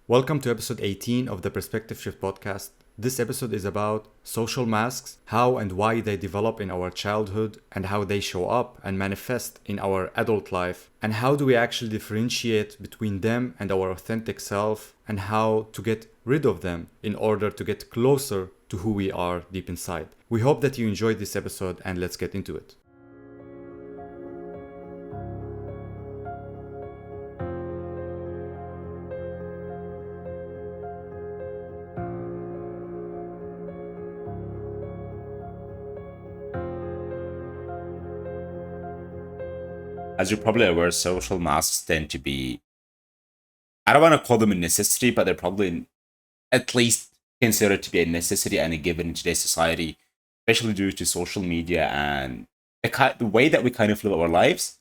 Welcome to episode 18 of the Perspective Shift podcast. This episode is about social masks, how and why they develop in our childhood, and how they show up and manifest in our adult life, and how do we actually differentiate between them and our authentic self, and how to get rid of them in order to get closer to who we are deep inside. We hope that you enjoyed this episode, and let's get into it. As you're probably aware, social masks tend to be, I don't want to call them a necessity, but they're probably at least considered to be a necessity and a given in today's society, especially due to social media and the way that we kind of live our lives.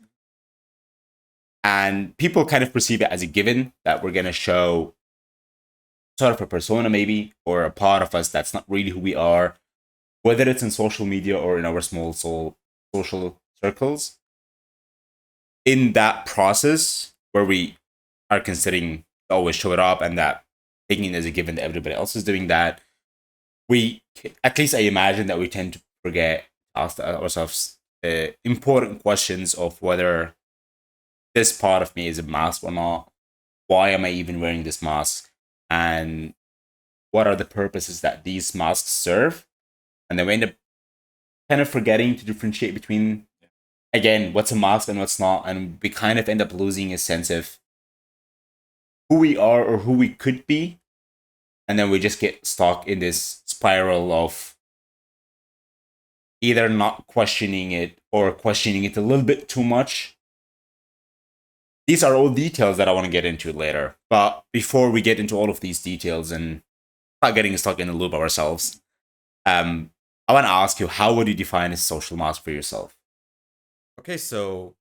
And people kind of perceive it as a given that we're going to show sort of a persona, maybe, or a part of us that's not really who we are, whether it's in social media or in our small social circles. In that process where we are considering always show it up and that taking it as a given that everybody else is doing that, we, at least I imagine that we tend to forget ask ourselves important questions of whether this part of me is a mask or not. Why am I even wearing this mask? And what are the purposes that these masks serve? And then we end up kind of forgetting to differentiate between, again, what's a mask and what's not. And we kind of end up losing a sense of who we are or who we could be. And then we just get stuck in this spiral of either not questioning it or questioning it a little bit too much. These are all details that I want to get into later. But before we get into all of these details and start getting stuck in a loop ourselves, I want to ask you, how would you define a social mask for yourself? Okay, so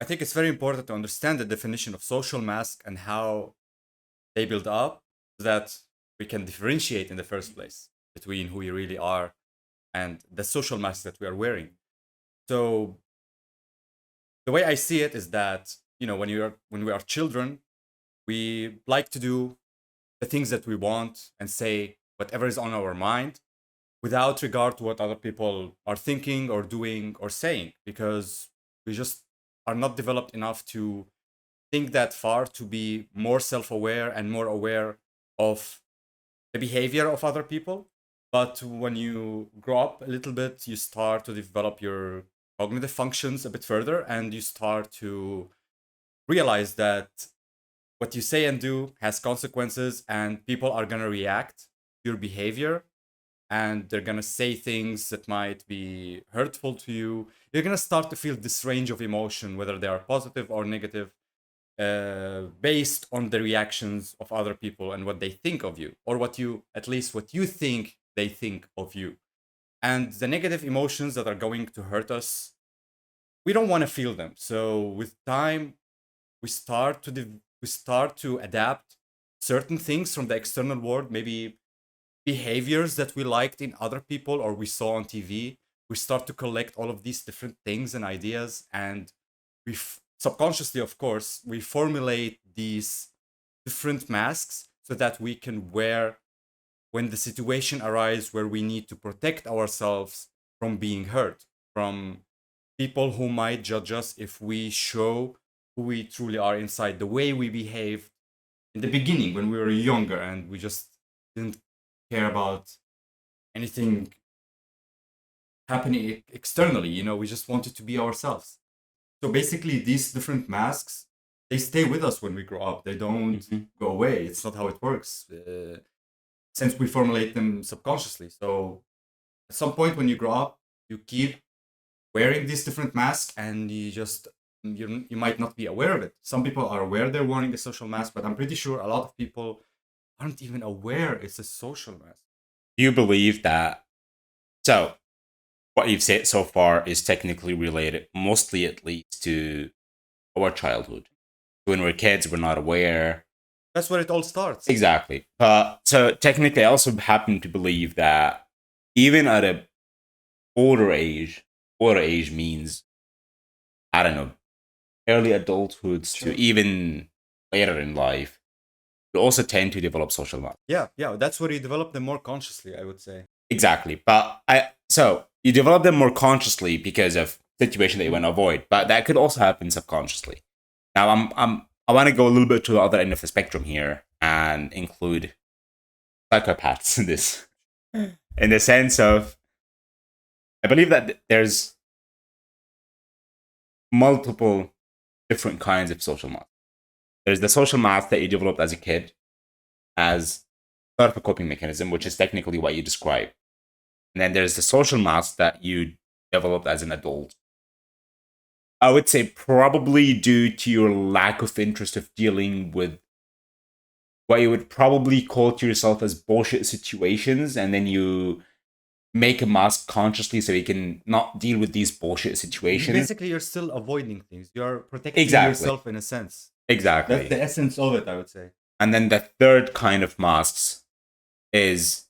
I think it's very important to understand the definition of social mask and how they build up so that we can differentiate in the first place between who we really are and the social mask that we are wearing. So the way I see it is that, when we are children, we like to do the things that we want and say whatever is on our mind without regard to what other people are thinking or doing or saying, because we just are not developed enough to think that far, to be more self-aware and more aware of the behavior of other people. But when you grow up a little bit, you start to develop your cognitive functions a bit further, and you start to realize that what you say and do has consequences, and people are going to react to your behavior, and they're going to say things that might be hurtful to you. You're going to start to feel this range of emotion, whether they are positive or negative, based on the reactions of other people and what they think of you, or at least what you think they think of you. And the negative emotions that are going to hurt us, we don't want to feel them. So with time, we start to adapt certain things from the external world, maybe behaviors that we liked in other people or we saw on TV. We start to collect all of these different things and ideas, and subconsciously, of course, we formulate these different masks so that we can wear when the situation arises where we need to protect ourselves from being hurt, from people who might judge us if we show who we truly are inside, the way we behaved in the beginning when we were younger and we just didn't care about anything happening externally. We just wanted to be ourselves. So basically, these different masks, they stay with us when we grow up. They don't go away. It's not how it works, since we formulate them subconsciously. So at some point when you grow up, you keep wearing these different masks, and you might not be aware of it. Some people are aware they're wearing a social mask, but I'm pretty sure a lot of people aren't even aware it's a social mask. Do you believe that? So, what you've said so far is technically related, mostly at least, to our childhood. When we're kids, we're not aware. That's where it all starts. Exactly. So technically, I also happen to believe that even at a older age means, I don't know, early adulthood Sure. to even later in life, we also tend to develop social masks. Yeah, yeah, that's where you develop them more consciously, I would say. Exactly. But so you develop them more consciously because of situation that you want to avoid, but that could also happen subconsciously. Now I want to go a little bit to the other end of the spectrum here and include psychopaths in this, in the sense of I believe that there's multiple different kinds of social mask. There's the social mask that you developed as a kid as sort of a coping mechanism, which is technically what you describe. And then there's the social mask that you developed as an adult. I would say probably due to your lack of interest of dealing with what you would probably call to yourself as bullshit situations, and then you make a mask consciously so you can not deal with these bullshit situations. Basically, you're still avoiding things. You're protecting Exactly. yourself in a sense. Exactly. That's the essence of it, I would say. And then the third kind of masks is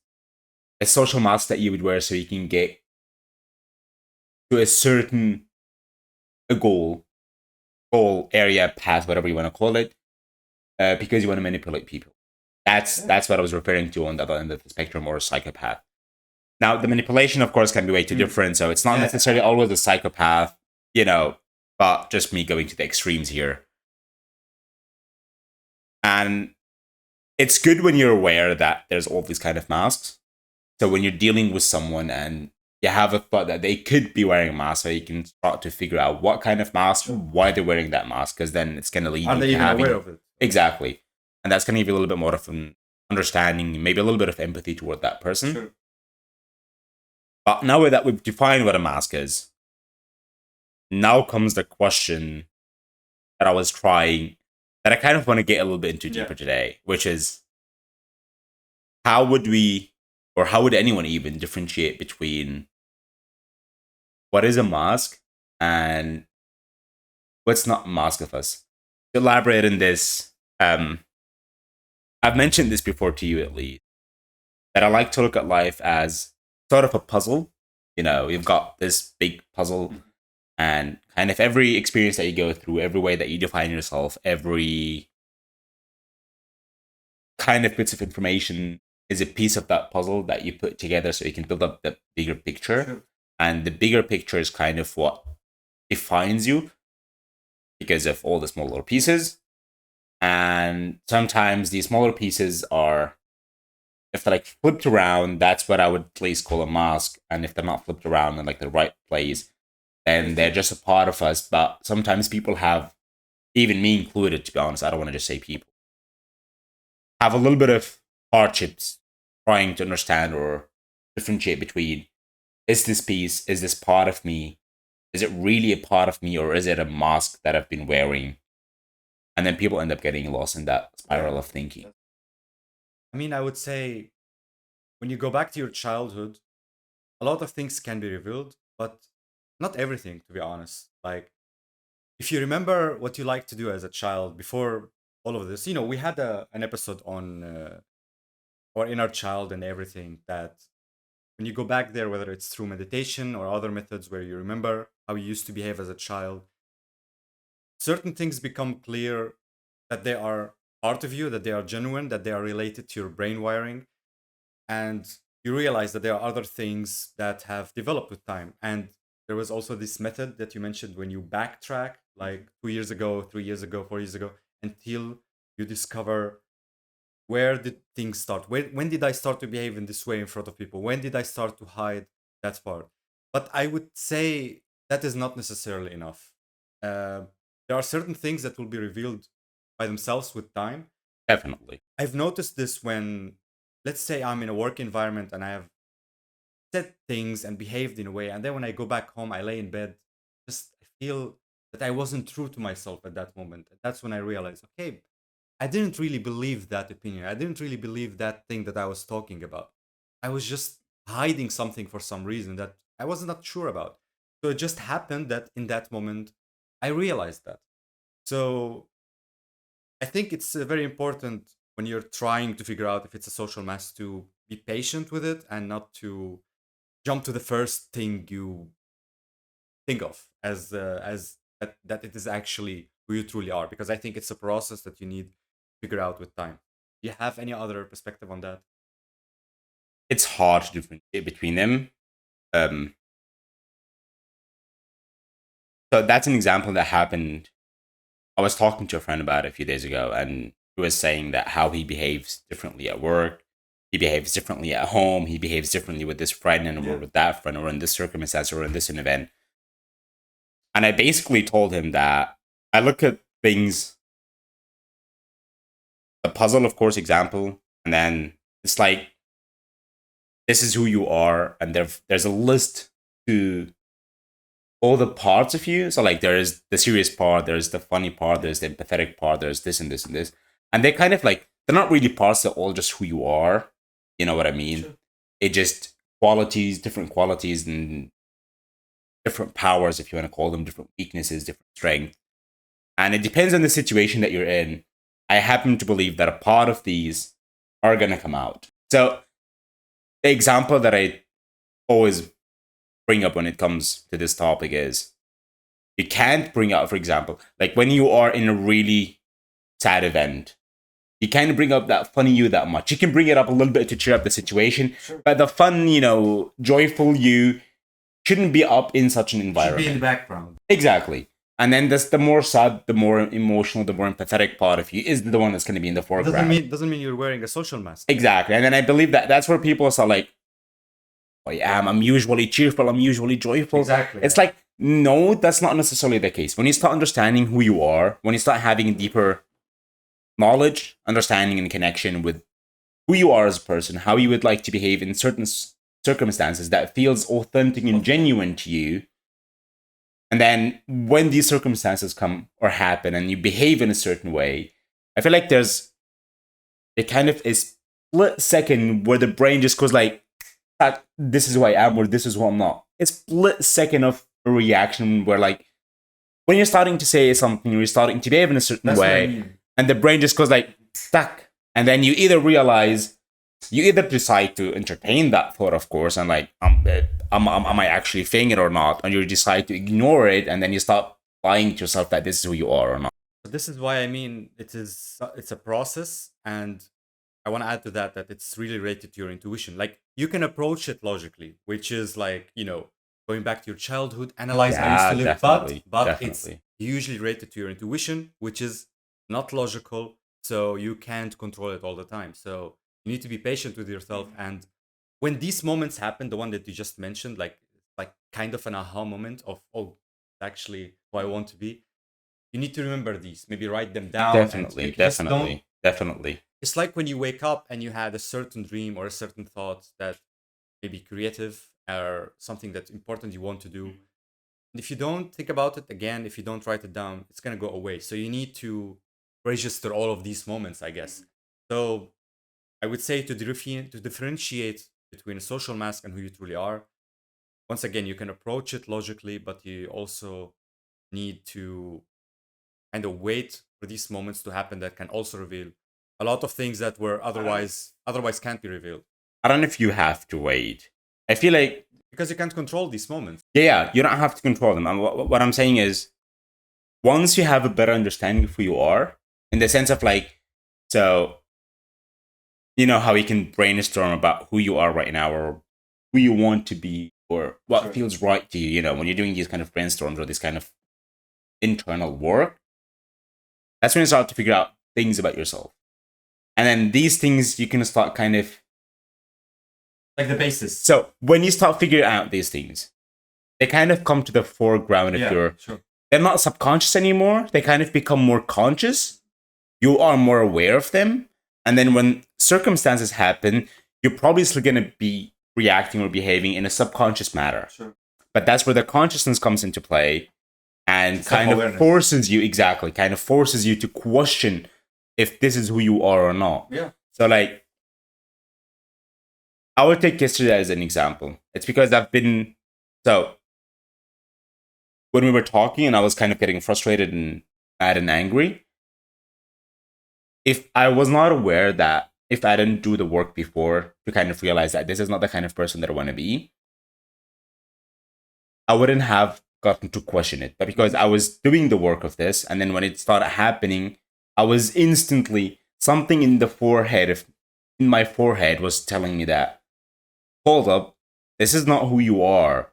a social mask that you would wear so you can get to a certain goal area, path, whatever you want to call it, because you want to manipulate people. That's what I was referring to on the other end of the spectrum, or a psychopath. Now, the manipulation, of course, can be way too different, so it's not necessarily always a psychopath, but just me going to the extremes here. And it's good when you're aware that there's all these kind of masks. So when you're dealing with someone and you have a thought that they could be wearing a mask, so you can start to figure out what kind of mask, why they're wearing that mask, because then it's going to lead Are you they to even having aware of it? Exactly. And that's going to give you a little bit more of an understanding, maybe a little bit of empathy toward that person. Sure. But now that we've defined what a mask is, now comes the question that I kind of want to get a little bit into deeper today, which is how would anyone even differentiate between what is a mask and what's not a mask of us? To elaborate on this, I've mentioned this before to you at least, that I like to look at life as sort of a puzzle. You've got this big puzzle, and kind of every experience that you go through, every way that you define yourself, every kind of bits of information is a piece of that puzzle that you put together so you can build up the bigger picture. Sure. And the bigger picture is kind of what defines you because of all the smaller pieces. And sometimes these smaller pieces are, if they're like flipped around, that's what I would at least call a mask. And if they're not flipped around in like the right place, then they're just a part of us. But sometimes people have, even me included, to be honest, I don't want to just say people, have a little bit of hardships trying to understand or differentiate between, is this piece, is this part of me, is it really a part of me, or is it a mask that I've been wearing? And then people end up getting lost in that spiral of thinking. I mean, I would say when you go back to your childhood, a lot of things can be revealed, but not everything, to be honest. Like, if you remember what you liked to do as a child before all of this, we had an episode on our inner child and everything, that when you go back there, whether it's through meditation or other methods where you remember how you used to behave as a child, certain things become clear, that they are part of you, that they are genuine, that they are related to your brain wiring. And you realize that there are other things that have developed with time. And there was also this method that you mentioned when you backtrack, like 2 years ago, 3 years ago, 4 years ago, until you discover, where did things start? When did I start to behave in this way in front of people? When did I start to hide that part? But I would say that is not necessarily enough. There are certain things that will be revealed by themselves with time. Definitely. I've noticed this when, let's say, I'm in a work environment and I have said things and behaved in a way, and then when I go back home, I lay in bed, just I feel that I wasn't true to myself at that moment. And that's when I realized, okay, I didn't really believe that opinion. I didn't really believe that thing that I was talking about. I was just hiding something for some reason that I was not sure about. So it just happened that in that moment, I realized that. So I think it's very important when you're trying to figure out if it's a social mask to be patient with it and not to jump to the first thing you think of as that it is actually who you truly are, because I think it's a process that you need to figure out with time. Do you have any other perspective on that? It's hard to differentiate between them. Um, so that's an example that happened. I was talking to a friend about it a few days ago, and he was saying that how he behaves differently at work, he behaves differently at home, he behaves differently with this friend and or with that friend or in this circumstance or in this event. And I basically told him that I look at things, a puzzle, of course, example, and then it's like this is who you are, and there's a list to all the parts of you. So like there is the serious part, there's the funny part, there's the empathetic part, there's this and this and this. And they're kind of like they're not really parts, they're all just who you are. You know what I mean? Sure. It just different qualities and different powers, if you want to call them, different weaknesses, different strength. And it depends on the situation that you're in. I happen to believe that a part of these are gonna come out. So the example that I always bring up when it comes to this topic is you can't bring up, for example, like when you are in a really sad event, you can't bring up that funny you that much. You can bring it up a little bit to cheer up the situation, sure, but the fun, joyful you shouldn't be up in such an environment. Should be in the background. Exactly. And then the more sad, the more emotional, the more empathetic part of you is the one that's going to be in the foreground. Doesn't mean you're wearing a social mask. Exactly. And then I believe that that's where people are like, I'm usually cheerful, I'm usually joyful. Exactly. It's like, no, that's not necessarily the case. When you start understanding who you are, when you start having a deeper knowledge, understanding, and connection with who you are as a person, how you would like to behave in certain circumstances that feels authentic and genuine to you. And then when these circumstances come or happen and you behave in a certain way, I feel like there's a kind of a split second where the brain just goes like, this is who I am or this is who I'm not. It's split second of a reaction where like when you're starting to say something, you're starting to behave in a certain way, and the brain just goes like stuck. And then you either decide to entertain that thought, of course, and like am I actually saying it or not, and you decide to ignore it, and then you start lying to yourself that this is who you are or not. This is why I mean it's a process, and I want to add to that it's really related to your intuition. Like you can approach it logically, which is like going back to your childhood, analyze how you used to live, but it's usually related to your intuition, which is not logical, so you can't control it all the time. So you need to be patient with yourself, and when these moments happen, the one that you just mentioned, like kind of an aha moment of actually who I want to be, you need to remember these, maybe write them down. Definitely. It's like when you wake up and you had a certain dream or a certain thought that may be creative or something that's important you want to do. And if you don't think about it again, if you don't write it down, it's going to go away. So you need to register all of these moments, I guess. So I would say to differentiate between a social mask and who you truly are, once again, you can approach it logically, but you also need to kind of wait for these moments to happen that can also reveal a lot of things that were otherwise can't be revealed. I don't know if you have to wait. I feel like because you can't control these moments. Yeah, you don't have to control them. And what I'm saying is, once you have a better understanding of who you are, in the sense of like, so you know how you can brainstorm about who you are right now or who you want to be or what feels right to you. When you're doing these kind of brainstorms or this kind of internal work, that's when you start to figure out things about yourself. And then these things you can start kind of like the basis. So when you start figuring out these things, they kind of come to the foreground they're not subconscious anymore. They kind of become more conscious. You are more aware of them. And then when circumstances happen, you're probably still going to be reacting or behaving in a subconscious manner. Sure. But that's where the consciousness comes into play and kind of forces you to question if this is who you are or not. Yeah. So like, I would take yesterday as an example. It's because when we were talking and I was kind of getting frustrated and mad and angry, if I was not aware that if I didn't do the work before to kind of realize that this is not the kind of person that I want to be, I wouldn't have gotten to question it. But because I was doing the work of this, and then when it started happening, I was instantly something in the forehead, if in my forehead, was telling me that, hold up, this is not who you are.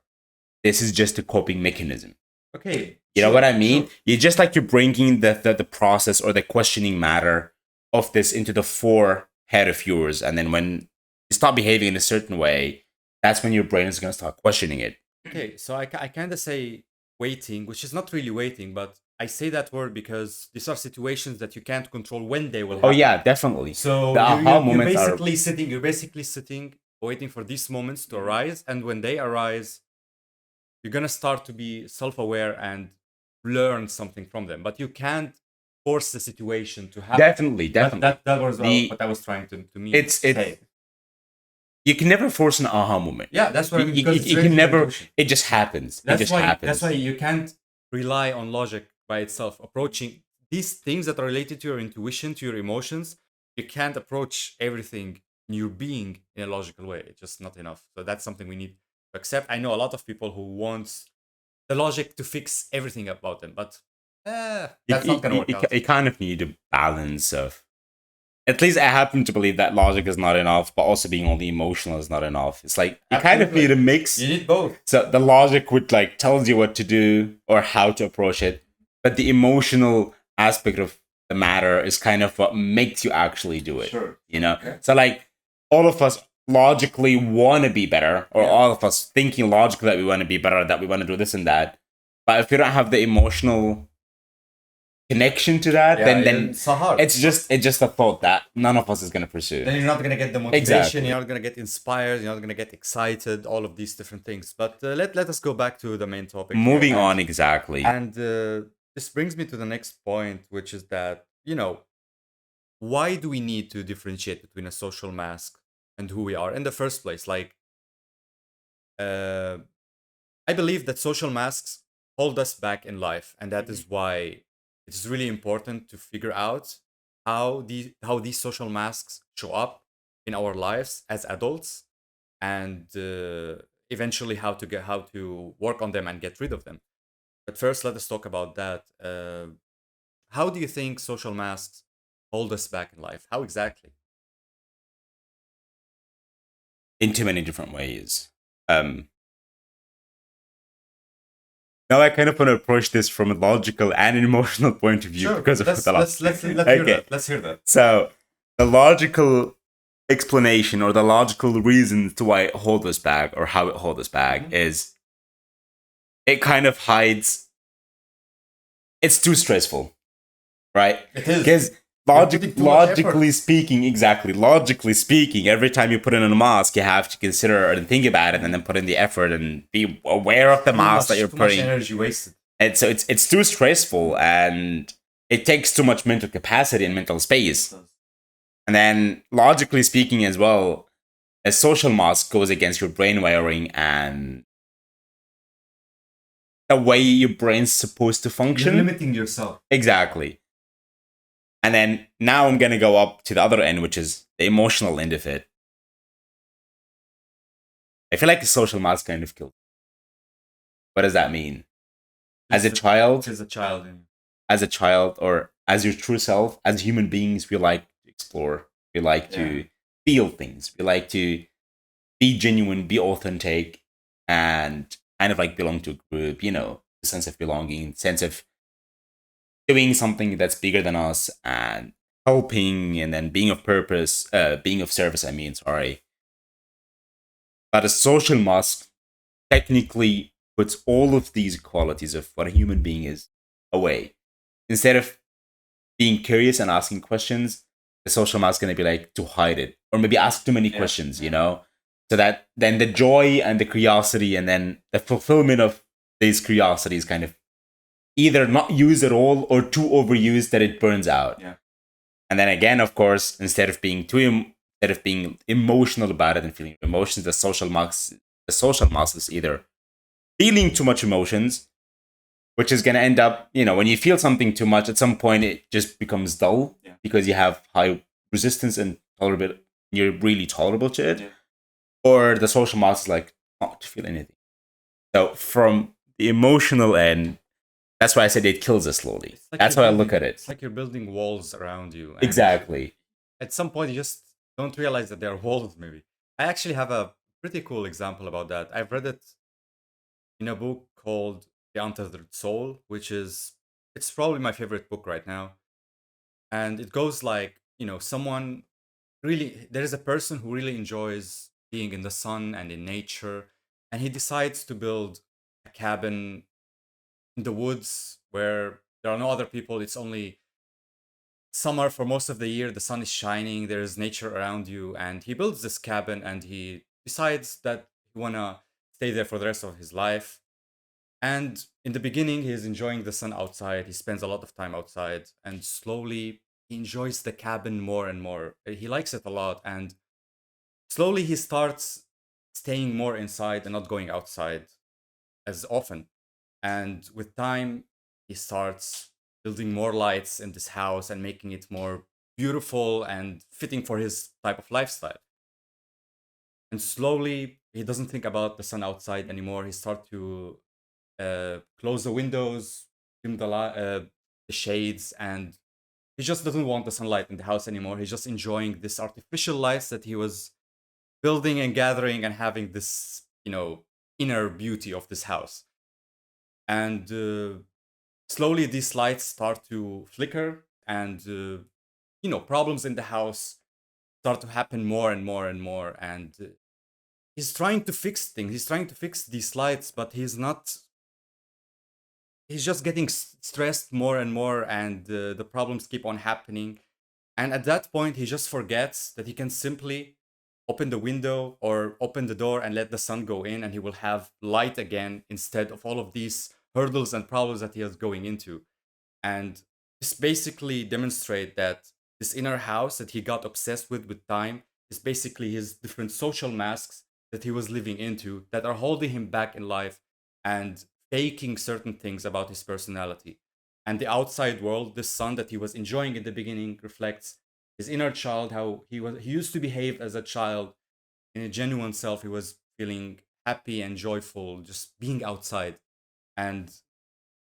This is just a coping mechanism. Okay. You know what I mean? You just like you're bringing the process or the questioning matter of this into the forehead of yours. And then when you start behaving in a certain way, that's when your brain is going to start questioning it. Okay, so I kind of say waiting, which is not really waiting, but I say that word because these are situations that you can't control when they will happen. Oh yeah, definitely. So The aha moments are you're basically sitting, waiting for these moments to arise, and when they arise, you're gonna start to be self-aware and learn something from them. But you can't force the situation to happen. definitely. That was what I was trying to me say. You can never force an aha moment. Yeah, that's what I mean. You can never. It just happens. It just happens. That's why you can't rely on logic by itself. Approaching these things that are related to your intuition, to your emotions, you can't approach everything in your being in a logical way. It's just not enough. So that's something we need to accept. I know a lot of people who want the logic to fix everything about them, but that's not gonna work out. You kind of need a balance of. At least I happen to believe that logic is not enough, but also being only emotional is not enough. It's like you kind of need a mix. You need both. So the logic would like tells you what to do or how to approach it, but the emotional aspect of the matter is kind of what makes you actually do it. Sure. You know? Yeah. So like all of us logically want to be better, or all of us thinking logically that we want to be better, that we want to do this and that. But if you don't have the emotional connection to that, then it's so hard. It's just a thought that none of us is going to pursue. Then you're not going to get the motivation. You're not going to get inspired. You're not going to get excited. All of these different things. But let us go back to the main topic. Moving on, exactly. And this brings me to the next point, which is that, why do we need to differentiate between a social mask and who we are in the first place? Like, I believe that social masks hold us back in life, and that is why it's really important to figure out how these social masks show up in our lives as adults, and eventually how to work on them and get rid of them. But first, let us talk about that. How do you think social masks hold us back in life? How exactly? In too many different ways. Now I kind of want to approach this from a logical and an emotional point of view because of the last. Let's hear that. Let's hear that. So the logical explanation or the logical reason to why it holds us back or how it holds us back is it kind of hides. It's too stressful, right? It is. Because logically speaking, every time you put in a mask, you have to consider and think about it, and then put in the effort and be aware of the mask that you're putting. Too much energy wasted. And so it's too stressful, and it takes too much mental capacity and mental space. And then, logically speaking, as well, a social mask goes against your brain wiring and the way your brain's supposed to function. You're limiting yourself. Exactly. And then now I'm going to go up to the other end, which is the emotional end of it. I feel like the social mask kind of killed. What does that mean? As a child, or as your true self, as human beings, we like to explore. We like to feel things. We like to be genuine, be authentic, and kind of like belong to a group, the sense of belonging, sense of doing something that's bigger than us and helping and then being of purpose, being of service, sorry. But a social mask technically puts all of these qualities of what a human being is away. Instead of being curious and asking questions, the social mask is going to be like to hide it or maybe ask too many questions, so that then the joy and the curiosity and then the fulfillment of these curiosities kind of either not used at all or too overused that it burns out. Yeah. And then again, of course, instead of being emotional about it and feeling emotions, the social mask is either feeling too much emotions, which is going to end up, when you feel something too much, at some point it just becomes dull because you have high resistance and tolerability. You're really tolerable to it. Yeah. Or the social mask is like not to feel anything. So from the emotional end, that's why I said it kills us slowly. Like that's how I look at it. It's like you're building walls around you. Exactly. at some point you just don't realize that they're walls. Maybe I actually have a pretty cool example about that. I've read it in a book called The Untethered Soul, which is it's probably my favorite book right now. And it goes like, someone really there is a person who really enjoys being in the sun and in nature, and he decides to build a cabin in the woods where there are no other people. It's only summer for most of the year. The sun is shining, there is nature around you, and he builds this cabin and he decides that he wanna stay there for the rest of his life. And in the beginning, he's enjoying the sun outside. He spends a lot of time outside, and slowly he enjoys the cabin more and more. He likes it a lot, and slowly he starts staying more inside and not going outside as often. And with time, he starts building more lights in this house and making it more beautiful and fitting for his type of lifestyle. And slowly, he doesn't think about the sun outside anymore. He starts to close the windows, dim the shades, and he just doesn't want the sunlight in the house anymore. He's just enjoying this artificial lights that he was building and gathering and having this, inner beauty of this house. And slowly, these lights start to flicker, and problems in the house start to happen more and more and more. And he's trying to fix things. He's trying to fix these lights, but he's not he's just getting stressed more and more, and the problems keep on happening. And at that point he just forgets that he can simply open the window or open the door and let the sun go in, and he will have light again instead of all of these hurdles and problems that he is going into. And this basically demonstrate that this inner house that he got obsessed with time is basically his different social masks that he was living into that are holding him back in life and faking certain things about his personality. And the outside world, the sun that he was enjoying in the beginning, reflects his inner child, how he used to behave as a child in a genuine self. He was feeling happy and joyful just being outside. And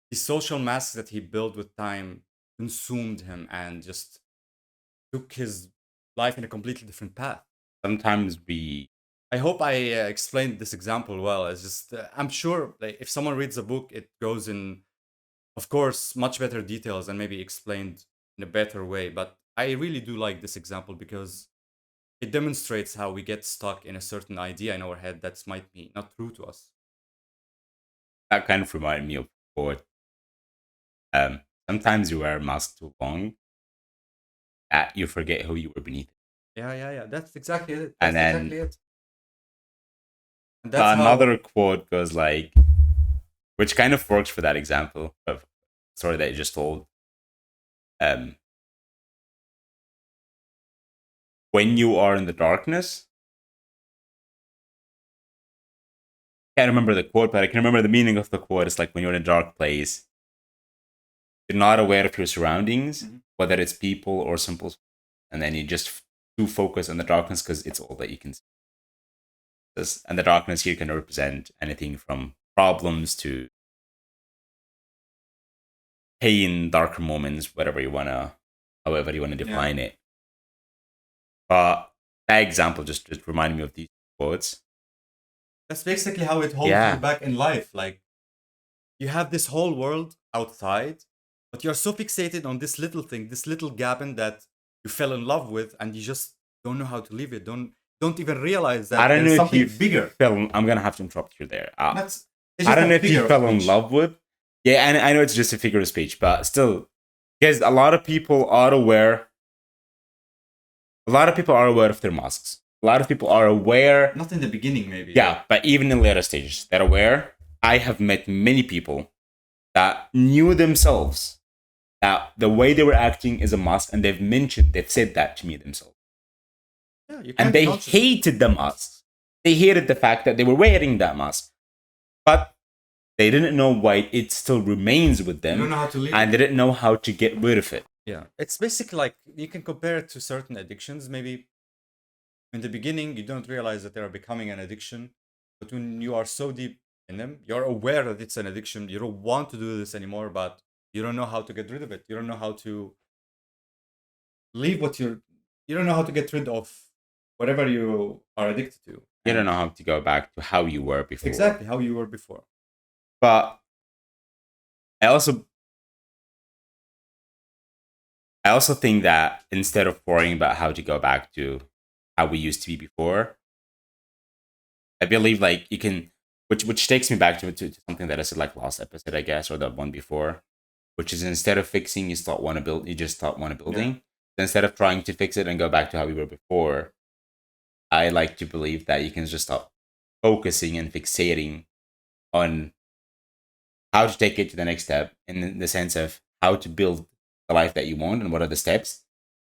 the social masks that he built with time consumed him and just took his life in a completely different path. Sometimes we I hope I explained this example well. It's just I'm sure like, if someone reads a book, it goes in, of course, much better details and maybe explained in a better way. But I really do like this example because it demonstrates how we get stuck in a certain idea in our head that might be not true to us. that kind of remind me of what sometimes you wear a mask too long that you forget who you were beneath it. Yeah, yeah, yeah. That's exactly it. And That's then exactly it. And that's another how. quote goes like, which kind of works for that example of story that you just told. Um, when you are in the darkness, I can't remember the quote, but I can remember the meaning of the quote. It's like when you're in a dark place, you're not aware of your surroundings, whether it's people or simple, and then you just do focus on the darkness because it's all that you can see. And the darkness here can represent anything from problems to pain, darker moments, whatever you wanna, however you wanna define it. But that example just reminded me of these quotes. That's basically how it holds Yeah. you back in life. Like you have this whole world outside, but you're so fixated on this little thing, this little cabin that you fell in love with, and you just don't know how to leave it. Don't even realize that I don't there's know if something you bigger. I'm gonna have to interrupt you there. That's I don't know if you fell in love with. Yeah, and I know it's just a figure of speech, but still, because a lot of people are aware. A lot of people are aware of their masks. A lot of people are aware. Not in the beginning, maybe. Yeah, but even in later stages, they're aware. I have met many people that knew themselves that the way they were acting is a mask, and they've said that to me themselves. Yeah, you and can't they consciously. hated the masks. They hated the fact that they were wearing that mask, but they didn't know why it still remains with You don't them, know how to live. and they didn't know how to get rid of it. Yeah, it's basically like you can compare it to certain addictions. Maybe in the beginning you don't realize that they are becoming an addiction, but when you are so deep in them, you're aware that it's an addiction. You don't want to do this anymore, but you don't know how to get rid of it. You don't know how to leave what you don't know how to get rid of whatever you are addicted to. You don't And know how to go back to how you were before. exactly how you were before. But I also think that instead of worrying about how to go back to how we used to be before, I believe like you can, which takes me back to something that I said like last episode, I guess, or the one before, which is instead of fixing, you start want to build. You just start want to building. Yeah. Instead of trying to fix it and go back to how we were before, I like to believe that you can just start focusing and fixating on how to take it to the next step in the sense of how to build the life that you want and what are the steps.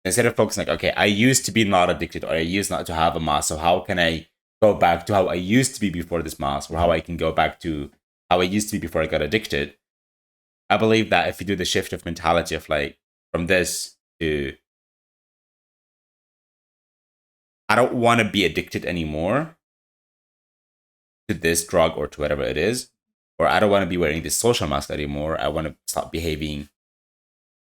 Instead of focusing like, okay, I used to be not addicted or I used not to have a mask, so how can I go back to how I used to be before this mask, or how I can go back to how I used to be before I got addicted. I believe that if you do the shift of mentality of like from this to I don't want to be addicted anymore to this drug or to whatever it is, or I don't want to be wearing this social mask anymore. I want to start behaving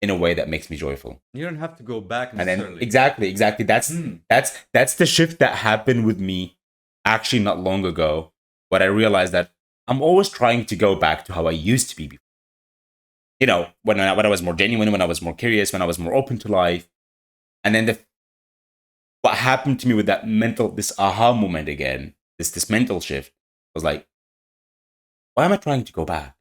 in a way that makes me joyful. You don't have to go back And necessarily. then exactly. That's the shift that happened with me actually not long ago. But I realized that I'm always trying to go back to how I used to be before. You know, when I was more genuine, when I was more curious, when I was more open to life. And then what happened to me with that this aha moment again, this mental shift was like, why am I trying to go back?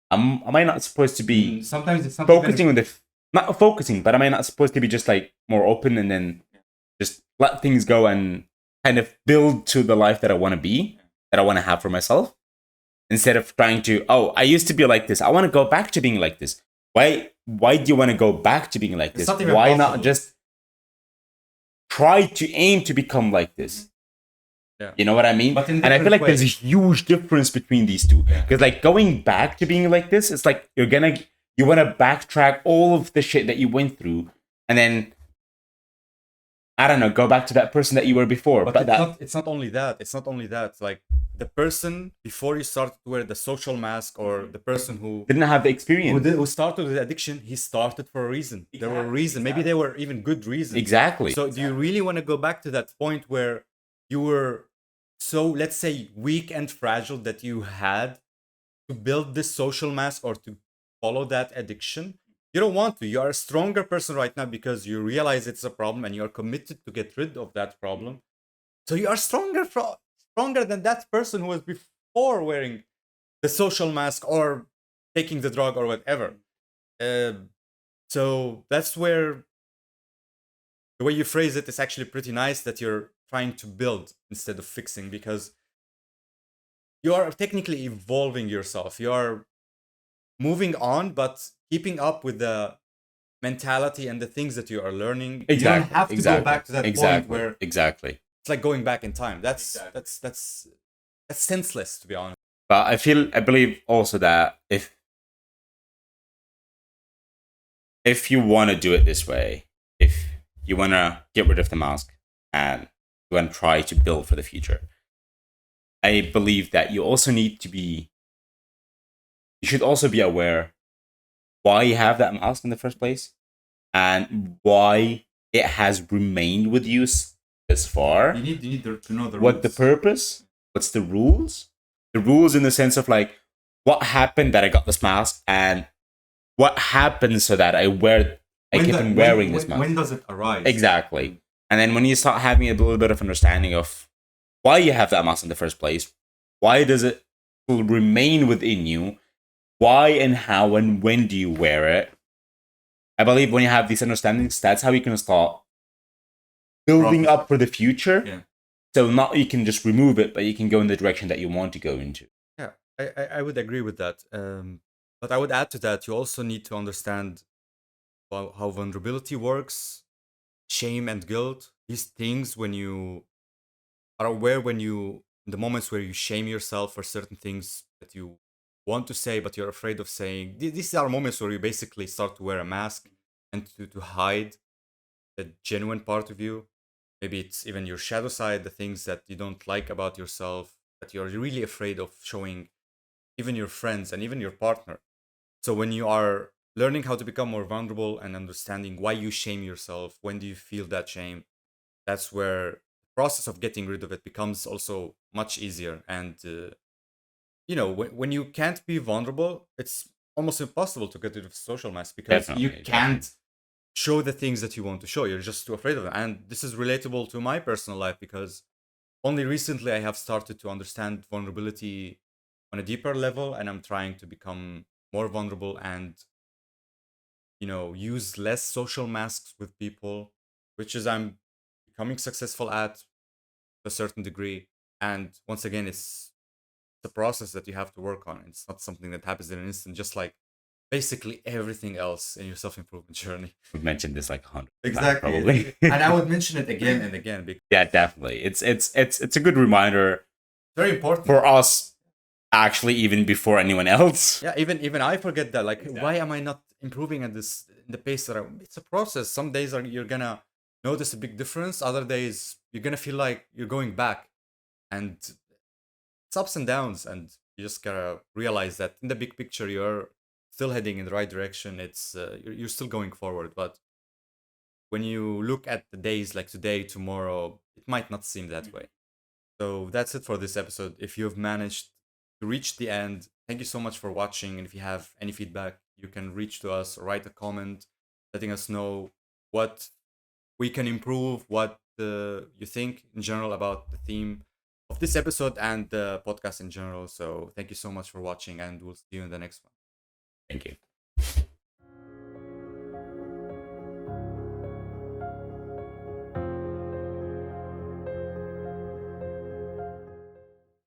Am I not supposed to be Sometimes it's not focusing on not focusing, but am I not supposed to be just like more open and then just let things go and kind of build to the life that I want to be, that I want to have for myself, instead of trying to, oh, I used to be like this, I want to go back to being like this. Why do you want to go back to being like this? Why not just try to aim to become like this? Yeah. You know what I mean? But and I feel like there's a huge difference between these two. Because like going back to being like this, it's like you want to backtrack all of the shit that you went through, and then I don't know, go back to that person that you were before. But it's not only that. It's not only that. Like the person before you started to wear the social mask, or the person who didn't have the experience, who started with the addiction, he started for a reason. There were reasons. Maybe they were even good reasons. Exactly. So do you really want to go back to that point where you were so, let's say, weak and fragile that you had to build this social mask or to follow that addiction? You don't want to. You are a stronger person right now because you realize it's a problem and you're committed to get rid of that problem. So you are stronger than that person who was before wearing the social mask or taking the drug or whatever. So that's where the way you phrase it is actually pretty nice, that you're trying to build instead of fixing, because you are technically evolving yourself. You are moving on, but keeping up with the mentality and the things that you are learning. Exactly. You don't have to go back to that point where it's like going back in time. That's senseless, to be honest. But I believe also that if you want to do it this way, if you want to get rid of the mask and you want to try to build for the future, I believe that you should also be aware why you have that mask in the first place and why it has remained with you this far. You need to know the rules. What the purpose? What's the rules? The rules in the sense of like, what happened that I got this mask, and what happened so that I keep on wearing this mask. When does it arise? Exactly. And then when you start having a little bit of understanding of why you have that mask in the first place, why does it remain within you, why and how and when do you wear it? I believe when you have these understandings, that's how you can start building up for the future. Yeah. So not you can just remove it, but you can go in the direction that you want to go into. Yeah, I would agree with that. But I would add to that, you also need to understand how vulnerability works, shame and guilt. These things, when you are aware, in the moments where you shame yourself for certain things that you want to say, but you're afraid of saying, these are moments where you basically start to wear a mask and to hide the genuine part of you. Maybe it's even your shadow side, the things that you don't like about yourself, that you're really afraid of showing even your friends and even your partner. So when you are learning how to become more vulnerable and understanding why you shame yourself. When do you feel that shame? That's where the process of getting rid of it becomes also much easier. And when you can't be vulnerable, it's almost impossible to get rid of social mask because you Definitely, can't show the things that you want to show. You're just too afraid of them. And this is relatable to my personal life because only recently I have started to understand vulnerability on a deeper level, and I'm trying to become more vulnerable and use less social masks with people, which is I'm becoming successful at a certain degree. And once again, it's the process that you have to work on. It's not something that happens in an instant, just like basically everything else in your self-improvement journey. we've mentioned this like 100 times Exactly. probably. And I would mention it again and again because Yeah, definitely. It's a good reminder very important for us, actually, even before anyone else. Yeah, even I forget that. Like, why am I not improving at this in the pace that it's a process. Some days you're gonna notice a big difference. Other days you're gonna feel like you're going back, and it's ups and downs. And you just gotta realize that in the big picture, you're still heading in the right direction. It's you're still going forward. But when you look at the days like today, tomorrow, it might not seem that way. So that's it for this episode. If you've managed to reach the end, thank you so much for watching. And if you have any feedback, you can reach to us or write a comment letting us know what we can improve, what you think in general about the theme of this episode and the podcast in general. So thank you so much for watching, and we'll see you in the next one. Thank you.